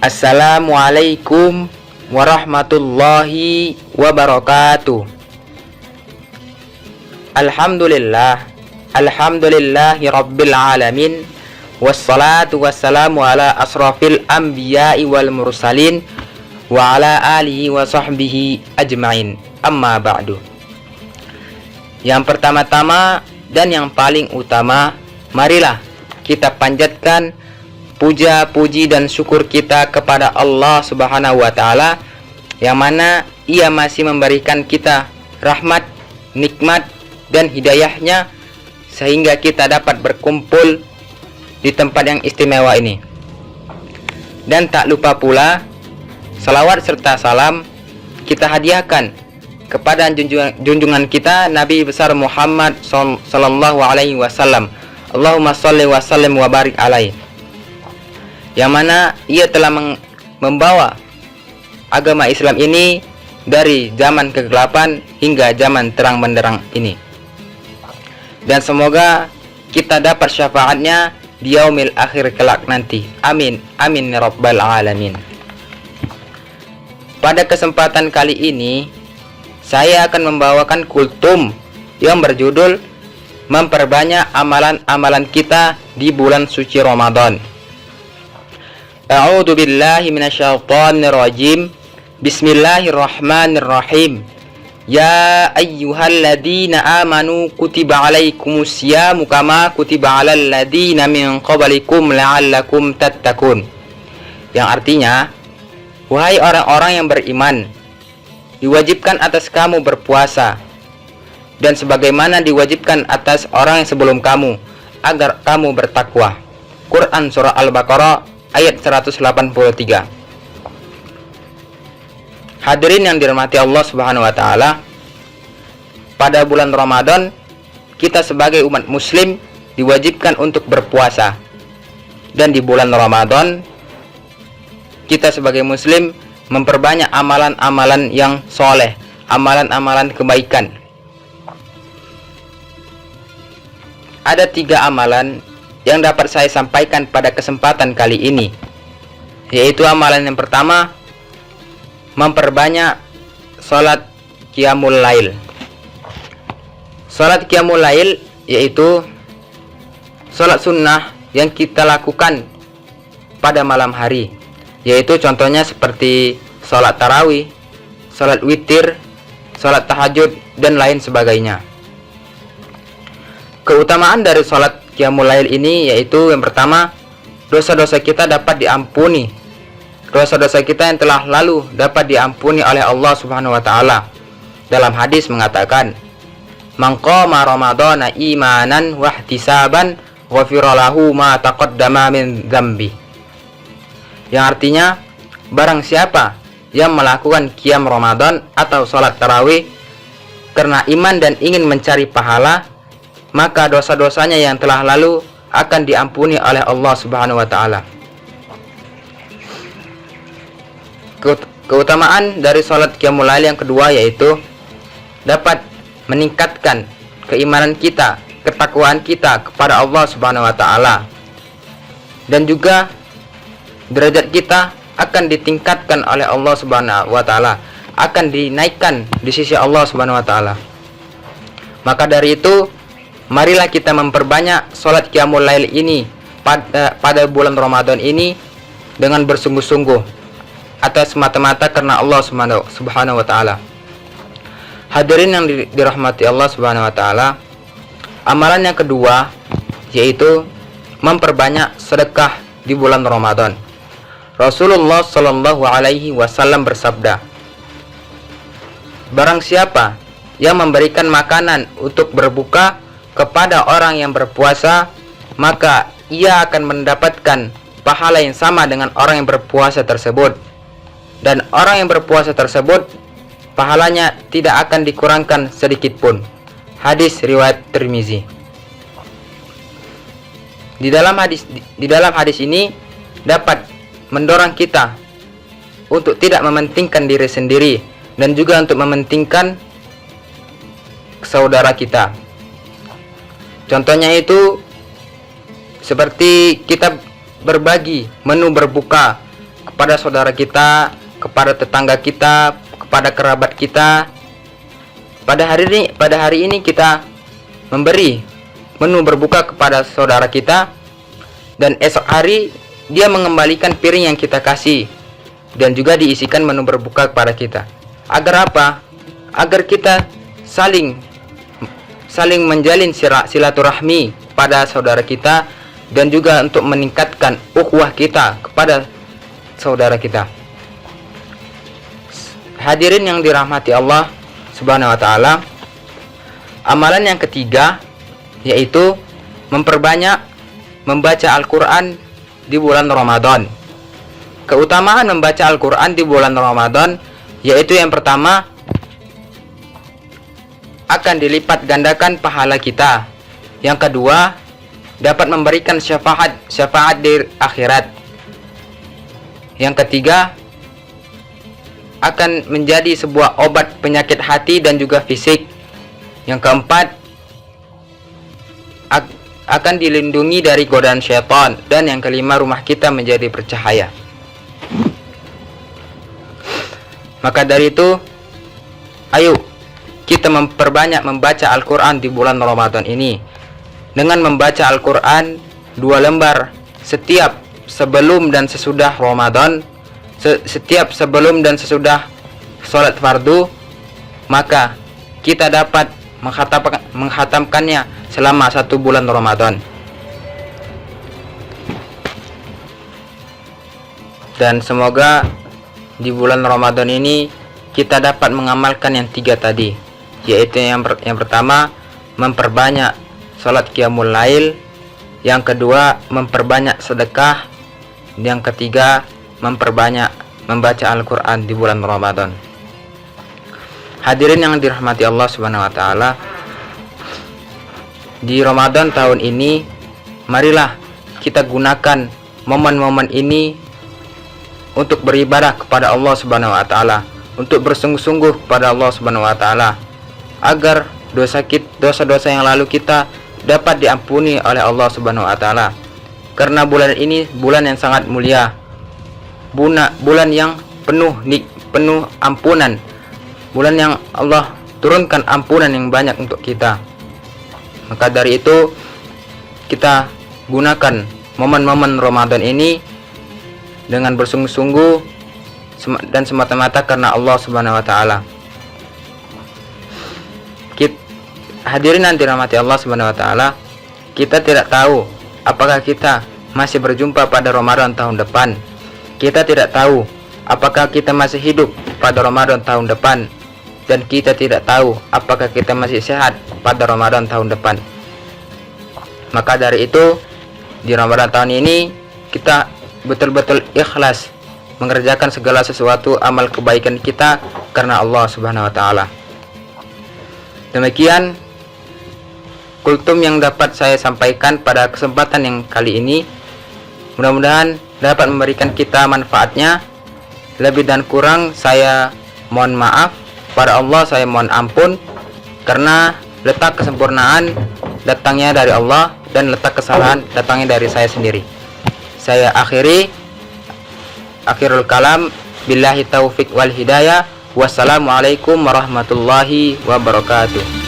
Assalamualaikum warahmatullahi wabarakatuh. Alhamdulillahi rabbil alamin. Wassalatu wassalamu ala asrafil anbiya'i wal mursalin wa ala alihi wa sahbihi ajma'in. Amma ba'du. Yang pertama-tama dan yang paling utama, marilah kita panjatkan puja, puji dan syukur kita kepada Allah Subhanahu wa taala, yang mana Ia masih memberikan kita rahmat, nikmat dan hidayahnya sehingga kita dapat berkumpul di tempat yang istimewa ini. Dan tak lupa pula salawat serta salam kita hadiahkan kepada junjungan kita Nabi besar Muhammad sallallahu alaihi wasallam. Allahumma shalli wa sallim wa barik alaihi, yang mana ia telah membawa agama Islam ini dari zaman kegelapan hingga zaman terang benderang ini. Dan semoga kita dapat syafaatnya di yaumil akhir kelak nanti. Amin, amin ya rabbal alamin. Pada kesempatan kali ini saya akan membawakan kultum yang berjudul memperbanyak amalan-amalan kita di bulan suci Ramadan. A'udzu billahi minasyaitonir rajim. Bismillahirrahmanirrahim. Ya ayyuhalladzina amanu kutiba alaikumusyamu kama kutiba alal ladzina min qablikum la'allakum tattaqun. Yang artinya, wahai orang-orang yang beriman, diwajibkan atas kamu berpuasa, dan sebagaimana diwajibkan atas orang yang sebelum kamu, agar kamu bertakwa. Quran Surah Al-Baqarah ayat 183. Hadirin yang dirahmati Allah Subhanahu wa taala, pada bulan Ramadan kita sebagai umat muslim diwajibkan untuk berpuasa. Dan di bulan Ramadan kita sebagai muslim memperbanyak amalan-amalan yang soleh, amalan-amalan kebaikan. Ada 3 amalan yang dapat saya sampaikan pada kesempatan kali ini, yaitu amalan yang pertama, memperbanyak sholat qiyamul lail. Sholat qiyamul lail yaitu sholat sunnah yang kita lakukan pada malam hari, yaitu contohnya seperti sholat tarawih, sholat witir, sholat tahajud dan lain sebagainya. Keutamaan dari sholat qiyamul lail ini yaitu yang pertama, dosa-dosa kita dapat diampuni. Dosa-dosa kita yang telah lalu dapat diampuni oleh Allah Subhanahu wa taala. Dalam hadis mengatakan, "Man qama ramadhana imanan wa ihtisaban ghufira lahu ma taqaddama min dzambi." Yang artinya, barang siapa yang melakukan qiyam Ramadan atau salat tarawih karena iman dan ingin mencari pahala, maka dosa-dosanya yang telah lalu akan diampuni oleh Allah Subhanahu wa taala. Keutamaan dari salat qiyamul lail yang kedua yaitu dapat meningkatkan keimanan kita, ketakwaan kita kepada Allah Subhanahu wa taala. Dan juga derajat kita akan ditingkatkan oleh Allah Subhanahu wa taala, akan dinaikkan di sisi Allah Subhanahu wa taala. Maka dari itu, marilah kita memperbanyak salat qiyamul lail ini pada bulan Ramadan ini dengan bersungguh-sungguh, atau semata-mata karena Allah Subhanahu wa taala. Hadirin yang dirahmati Allah Subhanahu wa taala, amalan yang kedua yaitu memperbanyak sedekah di bulan Ramadan. Rasulullah sallallahu alaihi wasallam bersabda, barang siapa yang memberikan makanan untuk berbuka kepada orang yang berpuasa, maka ia akan mendapatkan pahala yang sama dengan orang yang berpuasa tersebut. Dan orang yang berpuasa tersebut, pahalanya tidak akan dikurangkan sedikit pun. Hadis riwayat Tirmizi. Di dalam hadis ini dapat mendorong kita untuk tidak mementingkan diri sendiri dan juga untuk mementingkan saudara kita. Contohnya itu seperti kita berbagi menu berbuka kepada saudara kita, kepada tetangga kita, kepada kerabat kita. Pada hari ini kita memberi menu berbuka kepada saudara kita, dan esok hari dia mengembalikan piring yang kita kasih dan juga diisikan menu berbuka kepada kita. Agar apa? Agar kita saling menjalin silaturahmi pada saudara kita, dan juga untuk meningkatkan ukhuwah kita kepada saudara kita. Hadirin yang dirahmati Allah Subhanahu wa taala, amalan yang ketiga yaitu memperbanyak membaca Al-Qur'an di bulan Ramadan. Keutamaan membaca Al-Qur'an di bulan Ramadan yaitu yang pertama, akan dilipat gandakan pahala kita. Yang kedua, dapat memberikan syafaat di akhirat. Yang ketiga, akan menjadi sebuah obat penyakit hati dan juga fisik. Yang keempat, akan dilindungi dari godaan syaitan. Dan yang kelima, rumah kita menjadi bercahaya. Maka dari itu, ayo kita memperbanyak membaca Al-Quran di bulan Ramadan ini, dengan membaca Al-Quran 2 lembar setiap sebelum dan sesudah Ramadan, setiap sebelum dan sesudah sholat fardu, maka kita dapat menghatamkannya selama 1 bulan Ramadan. Dan semoga di bulan Ramadan ini kita dapat mengamalkan yang 3 tadi, yaitu yang pertama, memperbanyak salat qiyamul lail, yang kedua, memperbanyak sedekah, yang ketiga, memperbanyak membaca Al-Quran di bulan Ramadan. Hadirin yang dirahmati Allah Subhanahu wa taala, di Ramadan tahun ini marilah kita gunakan momen-momen ini untuk beribadah kepada Allah Subhanahu wa taala, untuk bersungguh-sungguh kepada Allah Subhanahu wa taala, agar dosa-dosa yang lalu kita dapat diampuni oleh Allah Subhanahu wa taala. Karena bulan ini bulan yang sangat mulia, bulan yang penuh ampunan, bulan yang Allah turunkan ampunan yang banyak untuk kita. Maka dari itu, kita gunakan momen-momen Ramadan ini dengan bersungguh-sungguh dan semata-mata karena Allah Subhanahu wa taala. Hadirin yang dirahmati Allah Subhanahu wa taala, kita tidak tahu apakah kita masih berjumpa pada Ramadan tahun depan. Kita tidak tahu apakah kita masih hidup pada Ramadan tahun depan, dan kita tidak tahu apakah kita masih sehat pada Ramadan tahun depan. Maka dari itu, di Ramadan tahun ini kita betul-betul ikhlas mengerjakan segala sesuatu amal kebaikan kita karena Allah Subhanahu wa taala. Demikian kultum yang dapat saya sampaikan pada kesempatan yang kali ini. Mudah-mudahan dapat memberikan kita manfaatnya. Lebih dan kurang saya mohon maaf. Pada Allah saya mohon ampun, karena letak kesempurnaan datangnya dari Allah dan letak kesalahan datangnya dari saya sendiri. Saya akhirul kalam, billahi taufik wal hidayah. Wassalamualaikum warahmatullahi wabarakatuh.